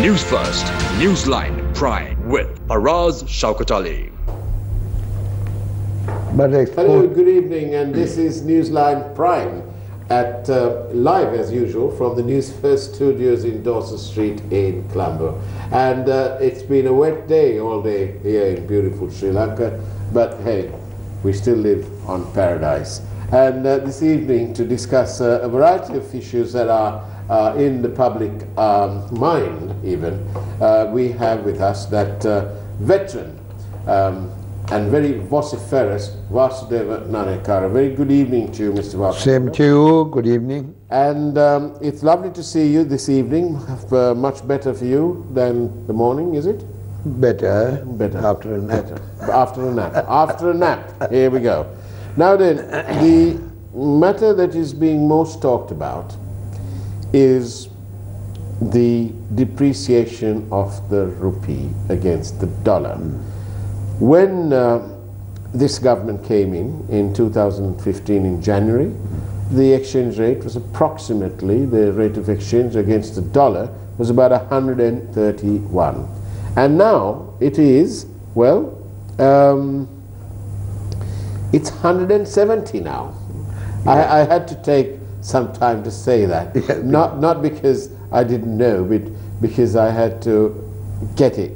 News First, Newsline Prime with Araz Shaukat Ali. Hello, good evening, and this is Newsline Prime at live as usual from the Newsfirst studios in Dawson Street in Colombo. And it's been a wet day all day here in beautiful Sri Lanka, but hey, we still live on paradise. And this evening, to discuss a variety of issues that are in the public mind even, we have with us that veteran and very vociferous Vasudeva Nanekara. Very good evening to you, Mr. Vasudeva. Same to you, good evening. And it's lovely to see you this evening. Much better for you than the morning, is it? Better. Better. After a nap. Better. After a nap. After a nap. Here we go. Now then, the matter that is being most talked about is the depreciation of the rupee against the dollar. When this government came in 2015 in January, the exchange rate was approximately, the rate of exchange against the dollar was about 131. And now it is, well, it's 170 now. I had to take some time to say that. Yeah. Not because I didn't know, but because I had to get it.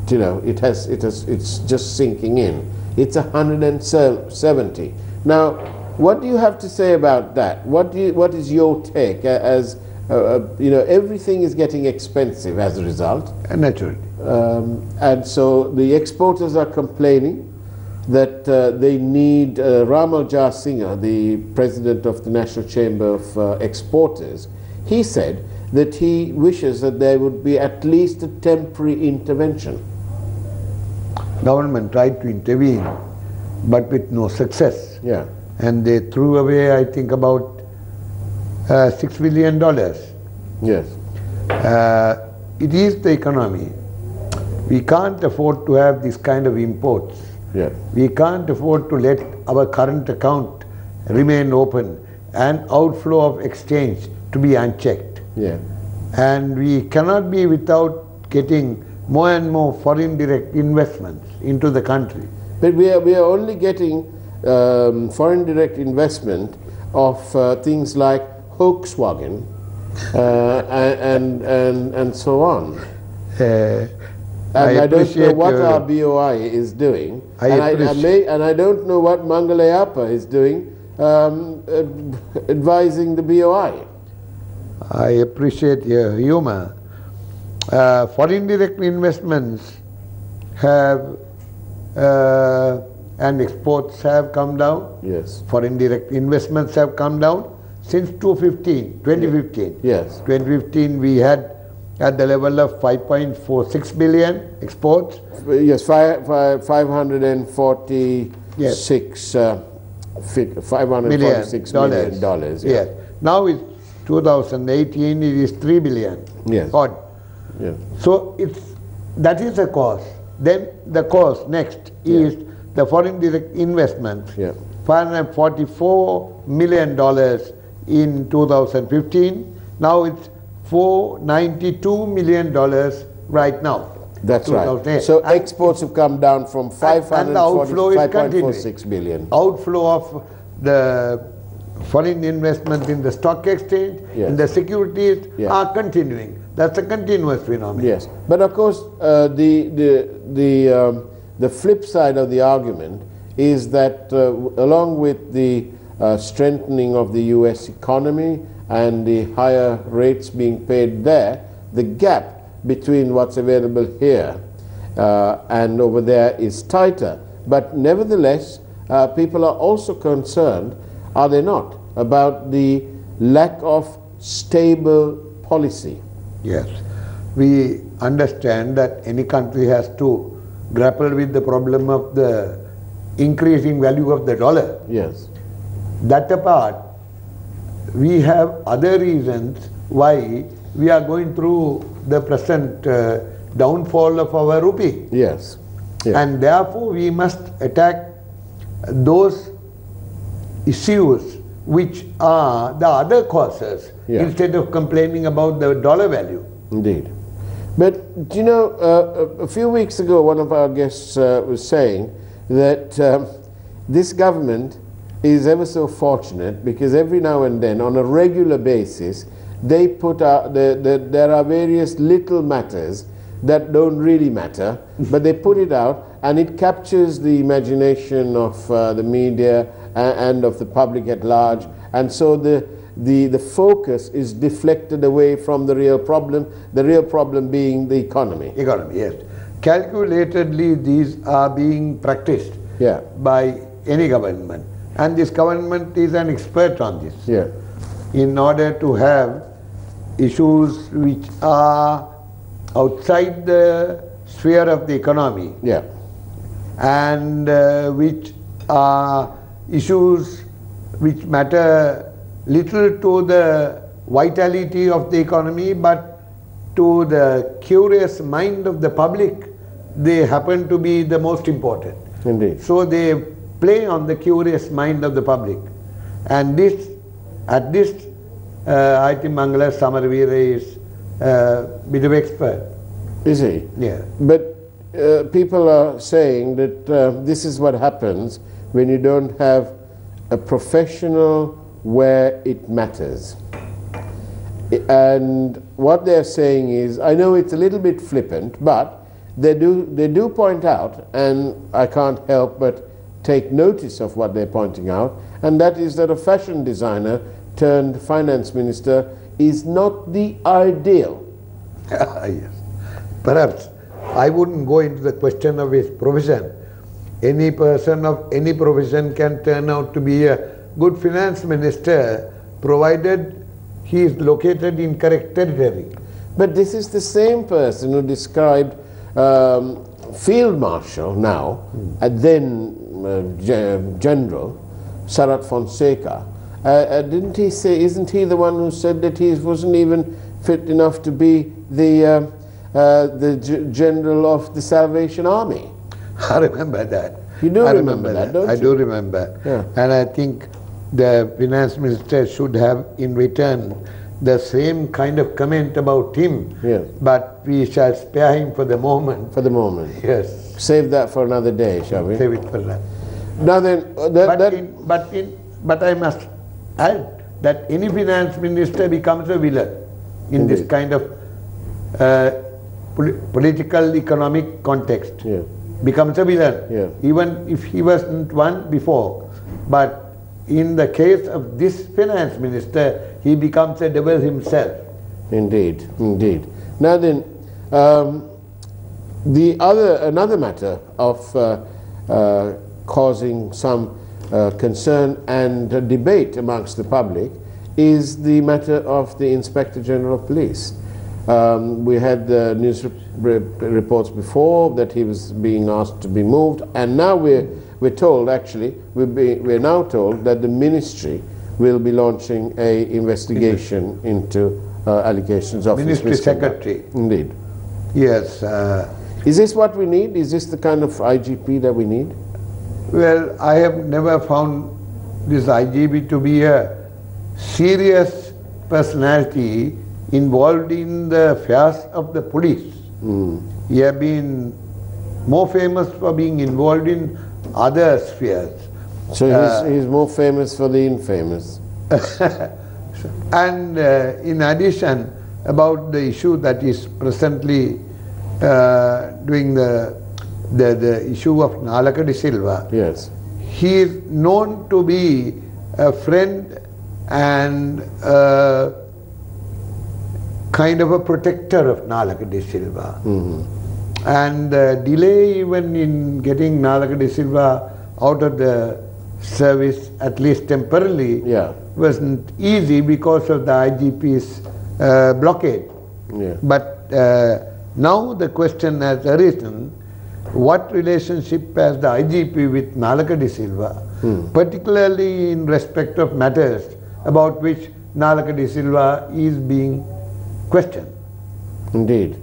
You know, it's just sinking in. It's 170. Now, what do you have to say about that? What is your take? As you know, everything is getting expensive as a result. Naturally. And so the exporters are complaining that they need Ramal Jar Singh, the president of the National Chamber of Exporters. He said that he wishes that there would be at least a temporary intervention. Government tried to intervene, but with no success. Yeah. And they threw away, I think, about $6 billion. Yes. It is the economy. We can't afford to have this kind of imports. Yeah. We can't afford to let our current account remain open and outflow of exchange to be unchecked. Yeah. And we cannot be without getting more and more foreign direct investments into the country. But we are only getting foreign direct investment of things like Volkswagen and so on. And I don't know what our BOI is doing, and I don't know what Mangalayappa is doing, advising the BOI. I appreciate your humor. Foreign direct investments have and exports have come down. Yes. Foreign direct investments have come down since 2015. Yes. 2015 we had at the level of 5.46 billion exports. Yes, 546 million dollars. Yes. Now it's 2018. It is 3 billion. Yes. Odd. Yes. So that is the cause. Then the cause next is the foreign direct investment. Yeah. $544 million in 2015. Now it's $492 million right now. That's right. So exports have come down from 546 billion. Outflow of the foreign investment in the stock exchange, in the securities are continuing. That's a continuous phenomenon. Yes, but of course the flip side of the argument is that along with the strengthening of the US economy and the higher rates being paid there, the gap between what's available here and over there is tighter. But nevertheless, people are also concerned, are they not, about the lack of stable policy. Yes. We understand that any country has to grapple with the problem of the increasing value of the dollar. Yes. That apart, we have other reasons why we are going through the present downfall of our rupee. Yes. And therefore we must attack those issues which are the other causes instead of complaining about the dollar value. Indeed. But do you know, a few weeks ago, one of our guests was saying that this government is ever so fortunate because every now and then, on a regular basis, they put out, there are various little matters that don't really matter, but they put it out and it captures the imagination of the media and of the public at large, and so the focus is deflected away from the real problem being the economy. Economy, yes. Calculatedly, these are being practiced by any government, and this government is an expert on this. Yeah. In order to have issues which are outside the sphere of the economy, and which are issues which matter little to the vitality of the economy, but to the curious mind of the public, they happen to be the most important. Indeed. So they play on the curious mind of the public. And this, at this, I think Mangala Samarveera is a bit of expert. Is he? Yeah. But people are saying that this is what happens when you don't have a professional where it matters. And what they're saying is, I know it's a little bit flippant, but they do point out, and I can't help but take notice of what they're pointing out, and that is that a fashion designer turned finance minister is not the ideal. Yes. Perhaps I wouldn't go into the question of his profession. Any person of any profession can turn out to be a good finance minister, provided he is located in correct territory. But this is the same person who described Field Marshal now, and then General Sarat Fonseca. Didn't he say, isn't he the one who said that he wasn't even fit enough to be the General of the Salvation Army? I remember that. You do remember that, don't you? I do remember. Yeah. And I think the finance minister should have in return the same kind of comment about him. Yes. But we shall spare him for the moment. For the moment. Yes. Save that for another day, shall we? Save it for that. Now then, but I must add that any finance minister becomes a villain in this kind of political economic context. Yeah. Becomes a villain, even if he wasn't one before. But in the case of this finance minister, he becomes a devil himself. Indeed, indeed. Now then, another matter of causing some concern and debate amongst the public is the matter of the Inspector General of Police. We had the news reports before that he was being asked to be moved, and now we're told, actually, we're now told that the ministry will be launching a investigation into allegations of Ministry Secretary. Indeed. Yes. Is this what we need? Is this the kind of IGP that we need? Well, I have never found this IGP to be a serious personality involved in the affairs of the police. He has been more famous for being involved in other spheres. So he's more famous for the infamous. And in addition, about the issue that is presently doing the issue of Nalaka de Silva. Yes. He is known to be a friend and kind of a protector of Nalaka de Silva. And the delay even in getting Nalaka de Silva out of the service, at least temporarily, wasn't easy because of the IGP's blockade. But now the question has arisen, what relationship has the IGP with Nalaka de Silva, particularly in respect of matters about which Nalaka de Silva is being questioned? Indeed.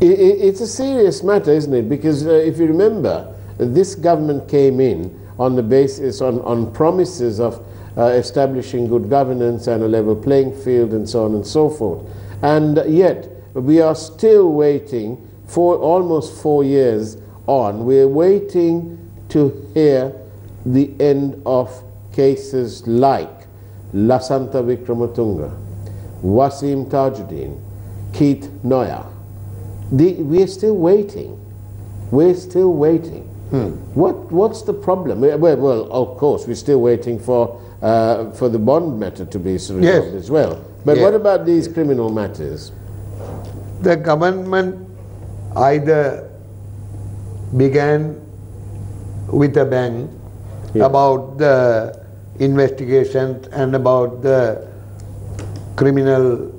It's a serious matter, isn't it? Because if you remember, this government came in on the basis, on promises of establishing good governance and a level playing field and so on and so forth. And yet, we are still waiting for almost 4 years on. We're waiting to hear the end of cases like Lasantha Wickramatunge, Wasim Tajuddin, Keith Noya. We're still waiting. We're still waiting. What's the problem? Well, of course, we're still waiting for the bond matter to be resolved as well. But what about these criminal matters? The government either began with a bang about the investigations and about the criminal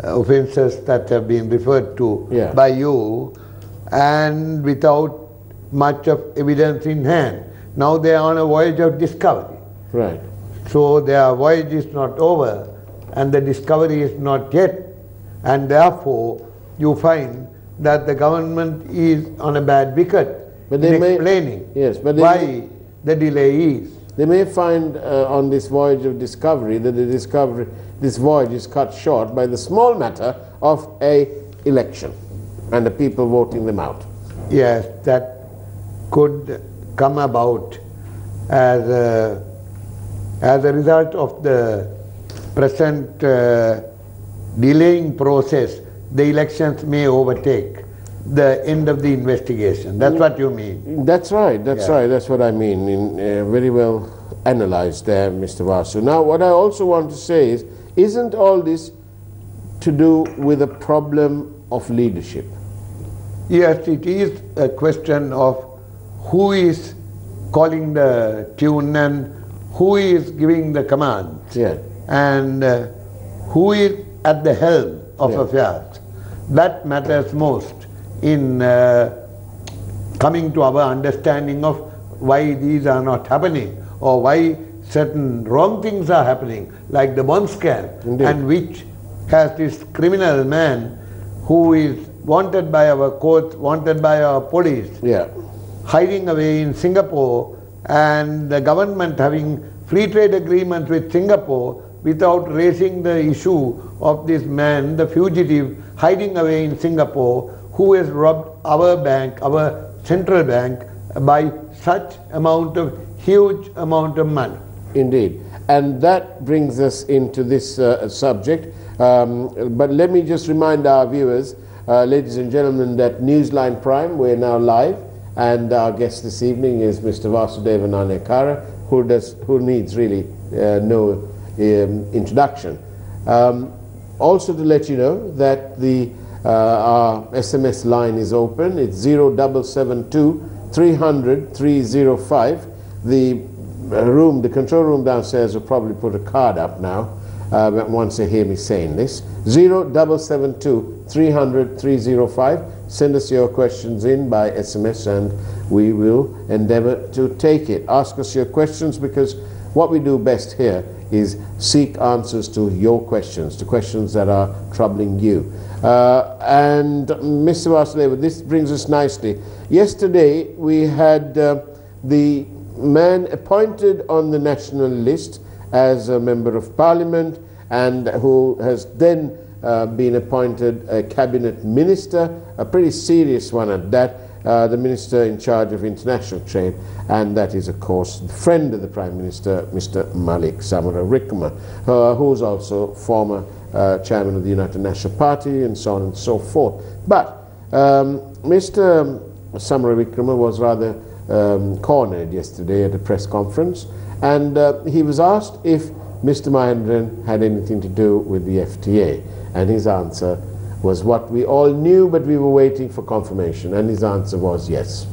offences that have been referred to by you, and without much of evidence in hand. Now they are on a voyage of discovery. Right. So their voyage is not over and the discovery is not yet, and therefore you find that the government is on a bad wicket in explaining why the delay is. They may find on this voyage of discovery that this voyage is cut short by the small matter of an election and the people voting them out. Yes, that could come about as a result of the present delaying process. The elections may overtake the end of the investigation. That's what you mean. That's right. That's right. That's what I mean. Very well analyzed there, Mr. Vasu. Now, what I also want to say is, isn't all this to do with a problem of leadership? Yes, it is a question of who is calling the tune and who is giving the commands, and who is at the helm of affairs. That matters most in coming to our understanding of why these are not happening, or why certain wrong things are happening, like the bond scam, and which has this criminal man who is wanted by our courts, wanted by our police, hiding away in Singapore, and the government having free trade agreements with Singapore without raising the issue of this man, the fugitive, hiding away in Singapore, who has robbed our bank, our central bank, by such huge amount of money. Indeed. And that brings us into this subject. But let me just remind our viewers, ladies and gentlemen, that Newsline Prime, we're now live, and our guest this evening is Mr. Vasudevan Nanayakara, who needs really no introduction. Also to let you know that our SMS line is open. It's 0772 300 305. The control room downstairs will probably put a card up now once they hear me saying this. 0772 300 305. Send us your questions in by SMS and we will endeavor to take it. Ask us your questions, because what we do best here is seek answers to your questions, to questions that are troubling you. And Mr. Vasudeva, this brings us nicely. Yesterday we had the man appointed on the national list as a member of parliament, and who has then been appointed a cabinet minister, a pretty serious one at that, the minister in charge of international trade, and that is of course the friend of the Prime Minister, Mr. Malik Samara-Wickrama, who's also former chairman of the United National Party, and so on and so forth. But Mr. Samara-Wickrama was rather cornered yesterday at a press conference, and he was asked if Mr. Mahendran had anything to do with the FTA, and his answer was what we all knew, but we were waiting for confirmation, and his answer was yes.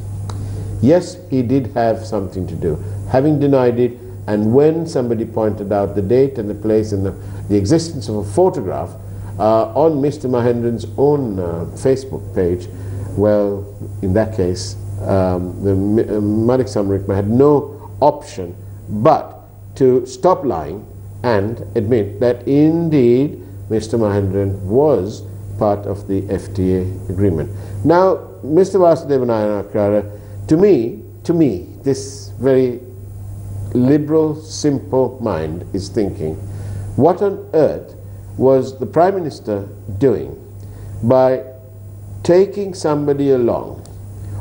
Yes, he did have something to do, having denied it, and when somebody pointed out the date and the place and the existence of a photograph on Mr. Mahendran's own Facebook page, well, in that case, Malik Samara-Wickrama had no option but to stop lying and admit that indeed Mr. Mahendran was part of the FTA agreement. Now, Mr. Vasudevan Nanayakara, to me, this very liberal, simple mind is thinking, what on earth was the Prime Minister doing by taking somebody along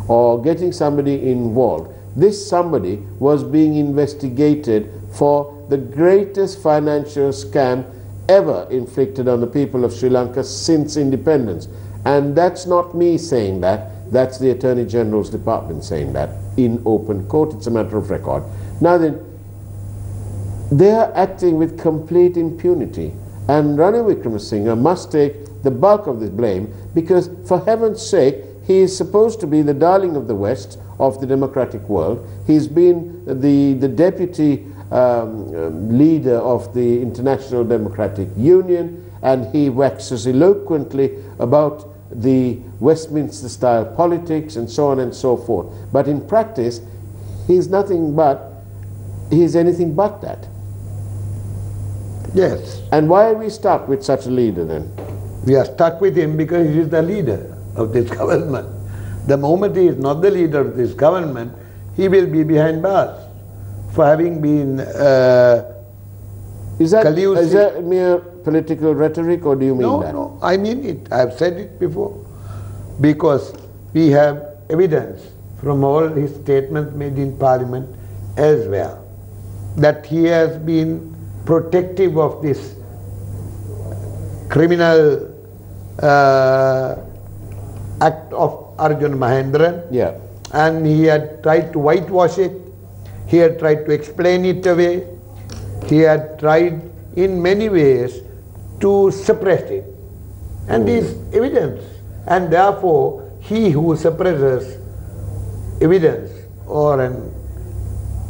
or getting somebody involved? This somebody was being investigated for the greatest financial scam ever inflicted on the people of Sri Lanka since independence. And that's not me saying that, that's the Attorney General's Department saying that in open court. It's a matter of record. Now then, they are acting with complete impunity, and Ranil Wickremesinghe must take the bulk of the blame, because for heaven's sake, he is supposed to be the darling of the West, of the democratic world. He's been the deputy leader of the International Democratic Union, and he waxes eloquently about the Westminster-style politics and so on and so forth. But in practice, he's anything but that. Yes. And why are we stuck with such a leader then? We are stuck with him because he is the leader of this government. The moment he is not the leader of this government, he will be behind bars for having been Is that collusive. mere political rhetoric, or do you mean that? No, I mean it. I have said it before. Because we have evidence from all his statements made in Parliament elsewhere that he has been protective of this criminal act of Arjun Mahendran. Yeah. And he had tried to whitewash it. He had tried to explain it away. He had tried in many ways to suppress it. And this is evidence. And therefore, he who suppresses evidence or an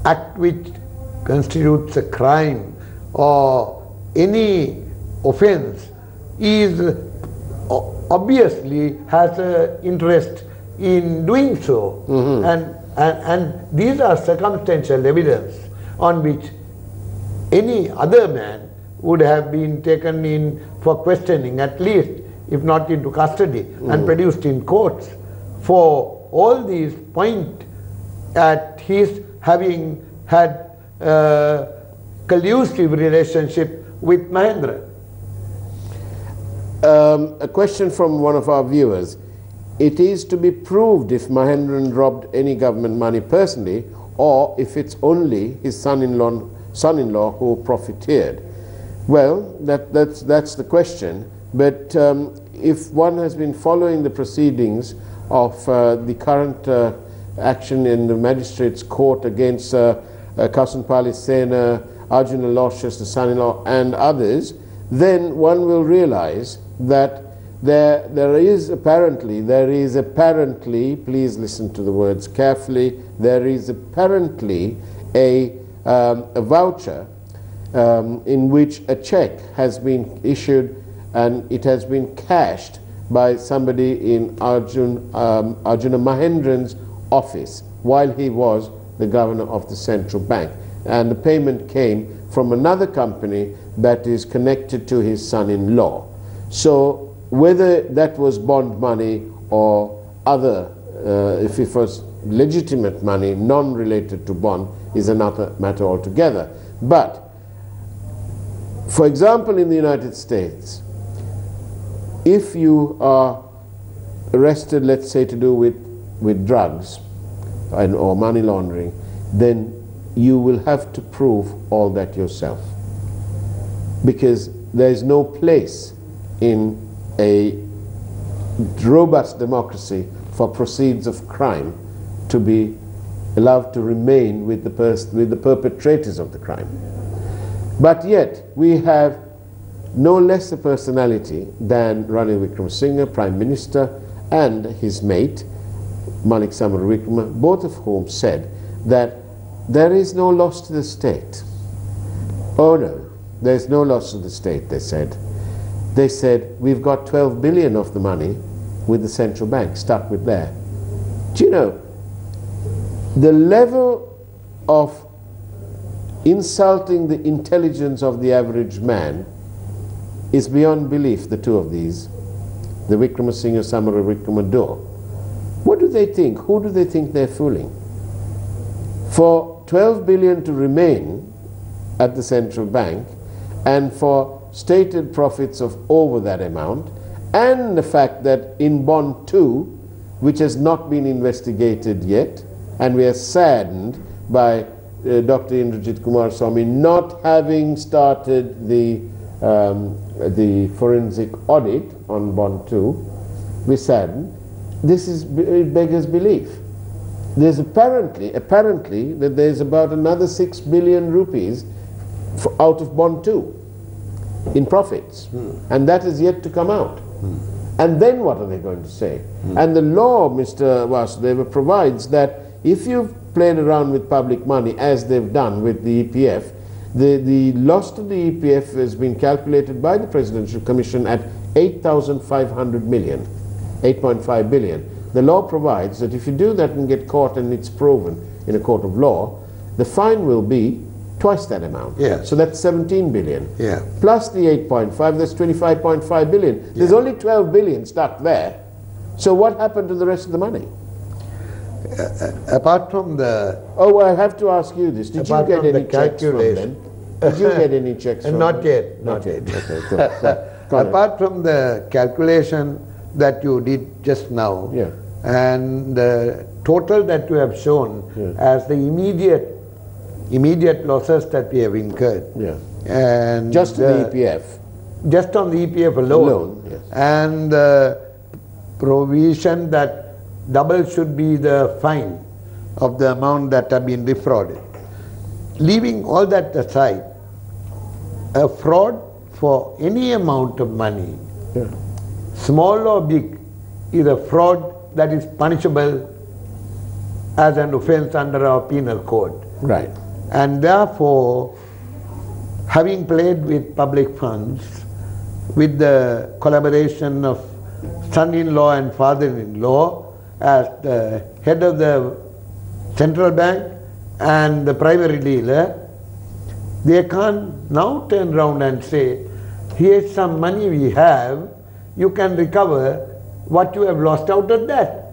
act which constitutes a crime or any offense is obviously has an interest in doing so. And these are circumstantial evidence on which any other man would have been taken in for questioning, at least if not into custody, and produced in courts. For all these point at his having had a collusive relationship with Mahendran. A question from one of our viewers. It is to be proved if Mahendran robbed any government money personally, or if it's only his son-in-law who profiteered. Well, that's the question. But if one has been following the proceedings of the current action in the magistrate's court against Kausanpali Sena, Arjuna Aloysius, the son-in-law, and others, then one will realize that there is apparently, please listen to the words carefully, there is apparently a voucher in which a check has been issued and it has been cashed by somebody in Arjuna Mahendran's office while he was the governor of the central bank. And the payment came from another company that is connected to his son-in-law. So whether that was bond money or other, if it was legitimate money, non-related to bond, is another matter altogether. But, for example, in the United States, if you are arrested, let's say, to do with drugs or money laundering, then you will have to prove all that yourself, because there is no place in a robust democracy for proceeds of crime to be allowed to remain with the perpetrators of the crime. But yet we have no less a personality than Ranil Wickremesinghe, Prime Minister, and his mate Malik Samaravikrama, both of whom said that there is no loss to the state. Oh no, there is no loss to the state, they said. They said, we've got 12 billion of the money with the central bank stuck with there. Do you know, the level of insulting the intelligence of the average man is beyond belief, the two of these, the Wickremesinghe, Samaravikrama duo. What do they think? Who do they think they're fooling? For 12 billion to remain at the central bank, and for stated profits of over that amount, and the fact that in Bond 2, which has not been investigated yet, and we are saddened by Dr. Indrajit Kumaraswamy not having started the forensic audit on Bond 2, we're saddened. It beggars belief. There's apparently that there's about another 6 billion rupees out of Bond 2 in profits, and that is yet to come out. And then what are they going to say? And the law, Mr. Vasudeva, provides that if you've played around with public money, as they've done with the EPF, the loss to the EPF has been calculated by the Presidential Commission at 8,500 million, 8.5 billion. The law provides that if you do that and get caught and it's proven in a court of law, the fine will be twice that amount. Yeah. So that's 17 billion. Yeah. Plus the 8.5, that's 25.5 billion. There's only 12 billion stuck there. So what happened to the rest of the money? Apart from the... Oh, I have to ask you this. Did you get any checks from them? Did you get any checks from Not them? yet. Not yet. Okay, good. Go on. Apart from the calculation that you did just now, Yeah. and the total that you have shown as the immediate losses that we have incurred, and Just to the EPF. just on the EPF alone, Yes. and the provision that double should be the fine of the amount that have been defrauded. Leaving all that aside, a fraud for any amount of money, small or big, is a fraud that is punishable as an offense under our penal code. Right. And therefore, having played with public funds, with the collaboration of son-in-law and father-in-law as the head of the central bank and the primary dealer, they can't now turn around and say, here's some money we have, you can recover what you have lost out of that.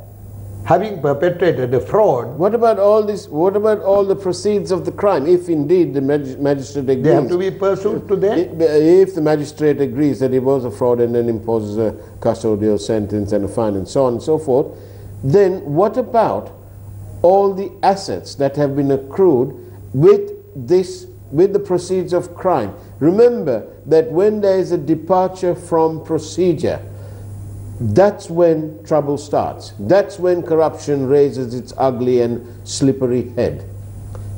Having perpetrated a fraud. What about all this? What about all the proceeds of the crime? If indeed the magistrate agrees, They have to be pursued to that. If the magistrate agrees that it was a fraud and then imposes a custodial sentence and a fine and so on and so forth, then what about all the assets that have been accrued with the proceeds of crime? Remember that when there is a departure from procedure, that's when trouble starts. That's when corruption raises its ugly and slippery head.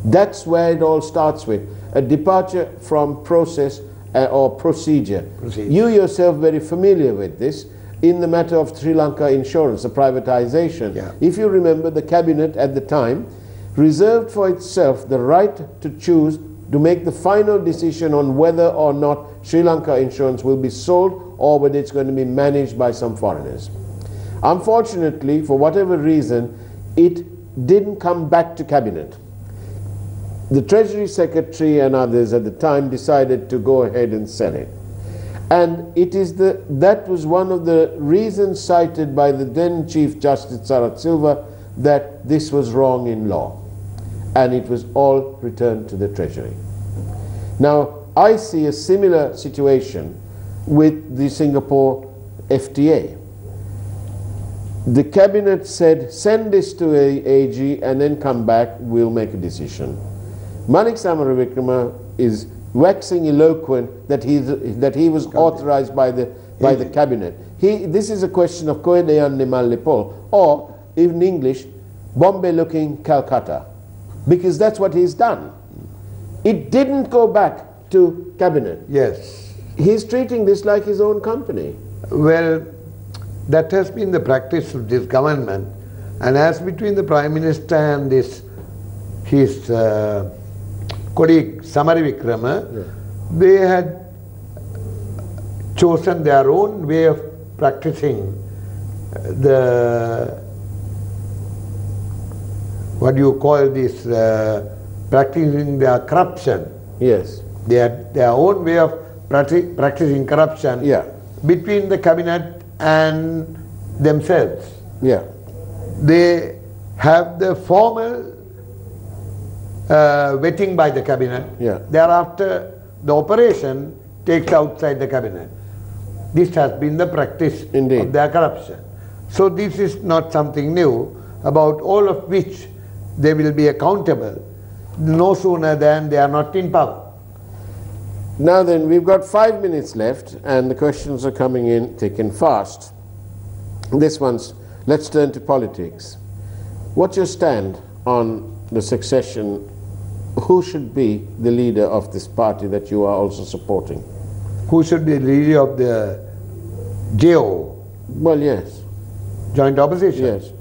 That's where it all starts with. A departure from process or procedure. You yourself very familiar with this in the matter of Sri Lanka Insurance, the privatization. If you remember, the cabinet at the time reserved for itself the right to choose to make the final decision on whether or not Sri Lanka Insurance will be sold or whether it's going to be managed by some foreigners. Unfortunately, for whatever reason, it didn't come back to cabinet. The Treasury Secretary and others at the time decided to go ahead and sell it. And that was one of the reasons cited by the then Chief Justice Sarath Silva that this was wrong in law. And it was all returned to the Treasury. Now, I see a similar situation with the Singapore FTA. The cabinet said, send this to AG and then come back, we'll make a decision. Manik Samaravikrama is waxing eloquent that he was authorized by the cabinet. This is a question of Koedayan Nimal, or in English, Bombay looking Calcutta, because that's what he's done. It didn't go back to cabinet. Yes. He's treating this like his own company. Well, that has been the practice of this government, and as between the Prime Minister and his colleague Samaravikrama, they had chosen their own way of practicing practicing their corruption. Yes. They had their own way of practicing corruption between the cabinet and themselves. Yeah. They have the formal vetting by the cabinet. Yeah. Thereafter, the operation takes outside the cabinet. This has been the practice Indeed. of their corruption. So this is not something new, about all of which they will be accountable no sooner than they are not in power. Now then, we've got 5 minutes left and the questions are coming in thick and fast. This one's, let's turn to politics. What's your stand on the succession? Who should be the leader of this party that you are also supporting? Who should be the leader of the JO, Well, yes. joint opposition? Yes.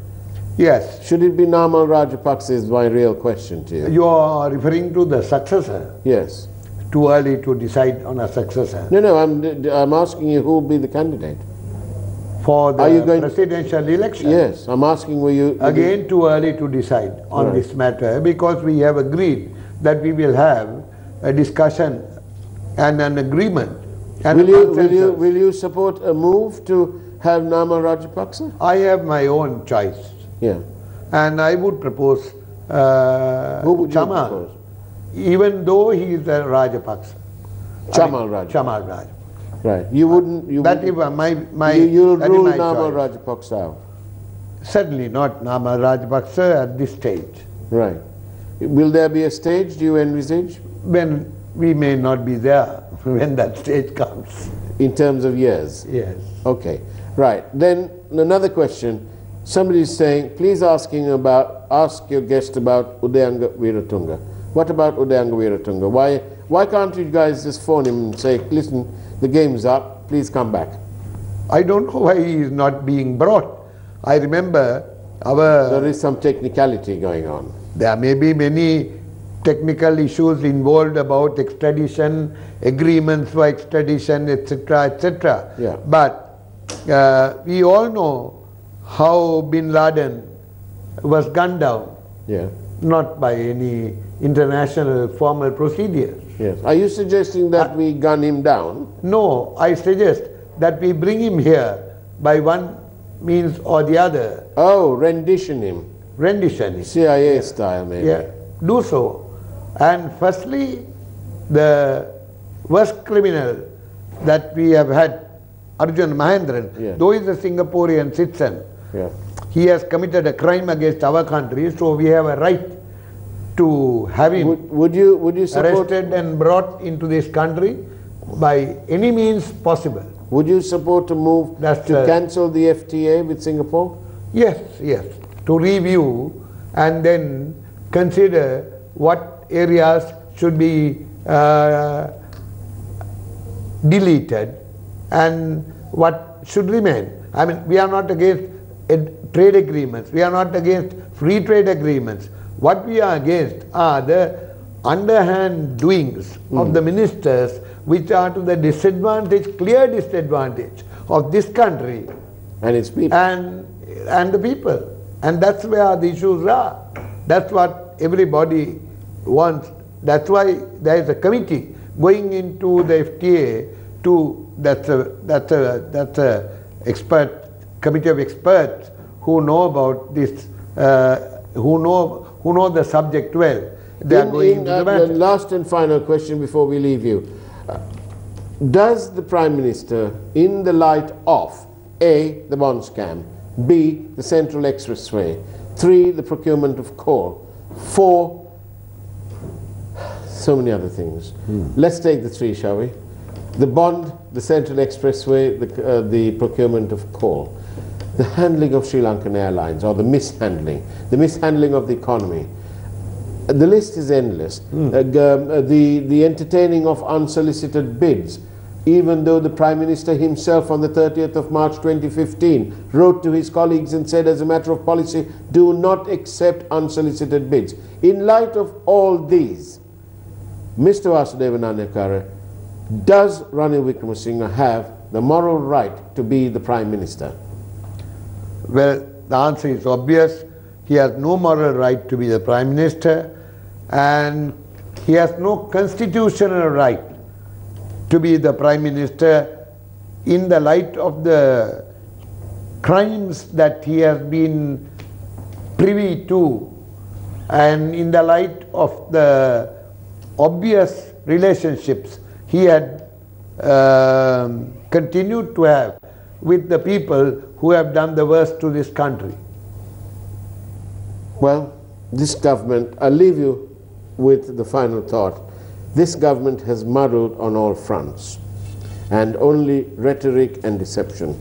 Yes. Should it be Namal Rajapaksa is my real question to you. You are referring to the successor. Yes. Too early to decide on a successor. No, I'm asking you who will be the candidate. For Are you the going- presidential election. Yes, I'm asking will you... Again, too early to decide on Right. this matter, because we have agreed that we will have a discussion and an agreement and Will a consensus. will you support a move to have Namal Rajapaksa? I have my own choice, Yeah. and I would propose Who would you Chamal, propose? even though he is a Rajapaksa. Chamal Rajapaksa. Chamal Rajapaksa. Right. You wouldn't... You That wouldn't- is my you'll that is rule my Namal choice. Rajapaksa out. Certainly not Namal Rajapaksa at this stage, Right. Will there be a stage, do you envisage, when we may not be there when that stage comes. in terms of years? Yes. Okay. Right. Then another question. Somebody is saying, please ask your guest about Udayanga Weeratunga. What about Udayanga Weeratunga? Why can't you guys just phone him and say, listen, the game's up, please come back? I don't know why he is not being brought. I remember There is some technicality going on. there may be many technical issues involved about extradition, agreements for extradition, etc., etc. Yeah. But we all know how Bin Laden was gunned down, Yeah. not by any international formal procedures. Yes. Are you suggesting that we gun him down? No, I suggest that we bring him here by one means or the other, Oh, rendition him. rendition. CIA style, maybe. Yeah, do so. And firstly, the worst criminal that we have had, Arjun Mahendran, Yeah. though he is a Singaporean citizen, Yeah. he has committed a crime against our country, so we have a right to have him Would you support? arrested and brought into this country by any means possible. Would you support a move That's to cancel the FTA with Singapore? Yes, yes, to review and then consider what areas should be deleted and what should remain. I mean, we are not against trade agreements, we are not against free trade agreements. What we are against are the underhand doings of the ministers, which are to the disadvantage, clear disadvantage of this country And its people. and the people. And that's where the issues are. That's what everybody wants. That's why there is a committee going into the FTA to, that's a expert, committee of experts who know about this, who know the subject well. They are going into the The matter. last and final question before we leave you. Does the Prime Minister, in the light of A, the bond scam, B, the Central Expressway, 3, the procurement of coal, 4, so many other things. Let's take the 3, shall we? The bond, the Central Expressway, the procurement of coal, the handling of Sri Lankan Airlines, or the mishandling of the economy. The list is endless. The entertaining of unsolicited bids, even though the Prime Minister himself on the 30th of March 2015 wrote to his colleagues and said, as a matter of policy, do not accept unsolicited bids. In light of all these, Mr. Vasudeva Nanayakkara, does Ranil Wickremesinghe have the moral right to be the Prime Minister? Well, the answer is obvious. He has no moral right to be the Prime Minister, and he has no constitutional right to be the Prime Minister in the light of the crimes that he has been privy to, and in the light of the obvious relationships he had continue to have with the people who have done the worst to this country? Well, this government, I'll leave you with the final thought. This government has muddled on all fronts, and only rhetoric and deception.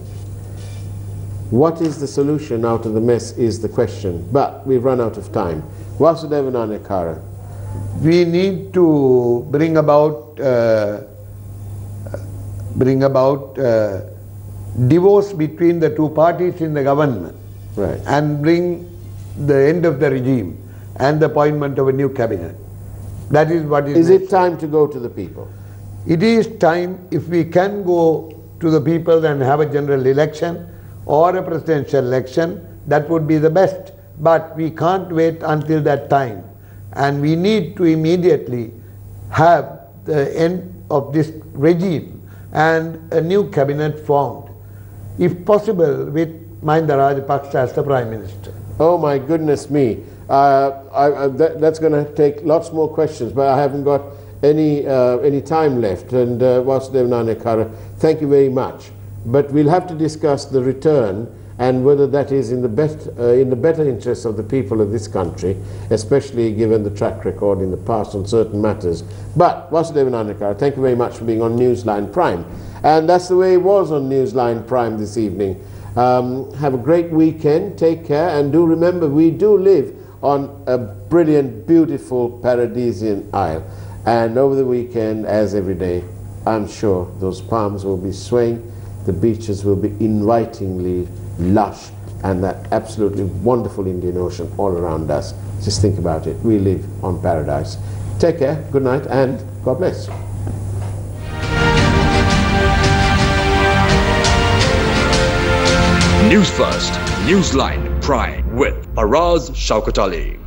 What is the solution out of the mess is the question, but we've run out of time. Vasudeva Nanekara. We need to bring about divorce between the two parties in the government, Right. and bring the end of the regime and the appointment of a new cabinet. That is what Is it time to go to the people? It is time, if we can go to the people and have a general election or a presidential election, that would be the best. But we can't wait until that time. And we need to immediately have the end of this regime and a new cabinet formed, if possible with Mahinda Rajapaksa as the Prime Minister. Oh my goodness me. That's going to take lots more questions, but I haven't got any time left. And Vasudeva Nanekara, thank you very much. But we'll have to discuss the return and whether that is in the better interest of the people of this country, especially given the track record in the past on certain matters. But Vasudeva Nanekara, thank you very much for being on Newsline Prime. And that's the way it was on Newsline Prime this evening. Have a great weekend, take care, and do remember we do live on a brilliant, beautiful, paradisian isle. And over the weekend, as every day, I'm sure those palms will be swaying, the beaches will be invitingly lush, and that absolutely wonderful Indian Ocean all around us. Just think about it. We live on paradise. Take care, good night, and God bless. News First, Newsline Prime with Faraz Shaukat Ali.